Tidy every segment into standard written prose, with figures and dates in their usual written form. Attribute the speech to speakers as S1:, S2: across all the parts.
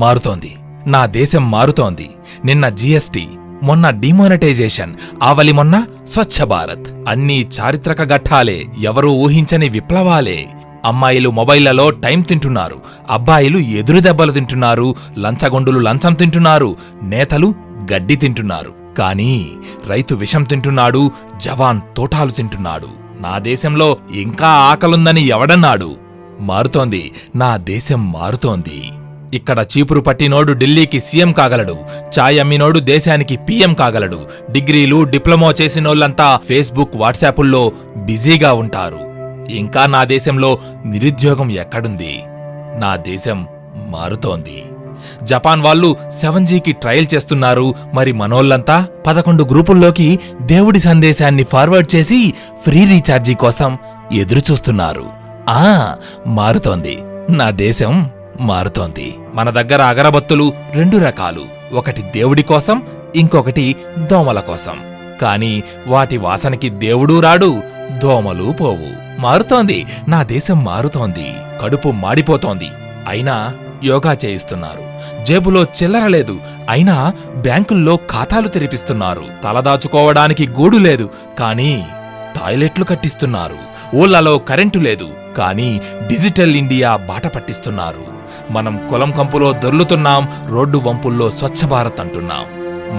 S1: మారుతోంది. నా దేశం మారుతోంది. నిన్న జీఎస్టీ, మొన్న డిమానిటైజేషన్, ఆవలి మొన్న స్వచ్ఛ భారత్. అన్నీ చారిత్రక ఘట్టాలే, ఎవరూ ఊహించని విప్లవాలే. అమ్మాయిలు మొబైళ్లలో టైం తింటున్నారు, అబ్బాయిలు ఎదురు దెబ్బలు తింటున్నారు, లంచగొండులు లంచం తింటున్నారు, నేతలు గడ్డి తింటున్నారు. కానీ రైతు విషం తింటున్నాడు, జవాన్ తోటాలు తింటున్నాడు. నా దేశంలో ఇంకా ఆకలుందని ఎవడన్నాడు? మారుతోంది, నా దేశం మారుతోంది. ఇక్కడ చీపురు పట్టినోడు ఢిల్లీకి సీఎం కాగలడు, చాయ్ అమ్మినోడు దేశానికి పీఎం కాగలడు. డిగ్రీలు, డిప్లొమా చేసినోళ్లంతా ఫేస్బుక్, వాట్సాపుల్లో బిజీగా ఉంటారు. ఇంకా నా దేశంలో నిరుద్యోగం ఎక్కడుంది? నా దేశం మారుతోంది. జపాన్ వాళ్ళు 7Gకి ట్రయల్ చేస్తున్నారు, మరి మనోళ్లంతా 11 గ్రూపుల్లోకి దేవుడి సందేశాన్ని ఫార్వర్డ్ చేసి ఫ్రీ రీఛార్జీ కోసం ఎదురుచూస్తున్నారు. మారుతోంది, నా దేశం మారుతోంది. మన దగ్గర అగరబత్తులు 2 రకాలు, ఒకటి దేవుడి కోసం, ఇంకొకటి దోమల కోసం. కాని వాటి వాసనకి దేవుడూ రాడు, దోమలు పోవు. మారుతోంది, నా దేశం మారుతోంది. కడుపు మాడిపోతోంది, అయినా యోగా చేయిస్తున్నారు. జేబులో చిల్లర లేదు, అయినా బ్యాంకుల్లో ఖాతాలు తెరిపిస్తున్నారు. తలదాచుకోవడానికి గూడు లేదు, కానీ టాయిలెట్లు కట్టిస్తున్నారు. ఊళ్ళలో కరెంటు లేదు, కానీ డిజిటల్ ఇండియా బాట పట్టిస్తున్నారు. మనం కులం కంపులో దొర్లుతున్నాం, రోడ్డు వంపుల్లో స్వచ్ఛ భారత్ అంటున్నాం.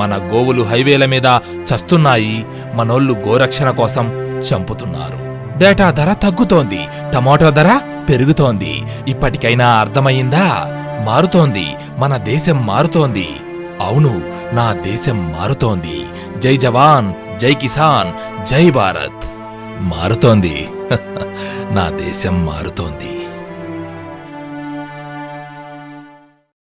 S1: మన గోవులు హైవేల మీద చస్తున్నాయి, మనోళ్లు గోరక్షణ కోసం చంపుతున్నారు. డేటా ధర తగ్గుతోంది, టమాటో ధర పెరుగుతోంది. ఇప్పటికైనా అర్థమయ్యిందా? మారుతోంది, మన దేశం మారుతోంది. అవును, నా దేశం మారుతోంది. జై జవాన్, జై కిసాన్, జై భారత్. మారుతోంది, నా దేశం మారుతోంది.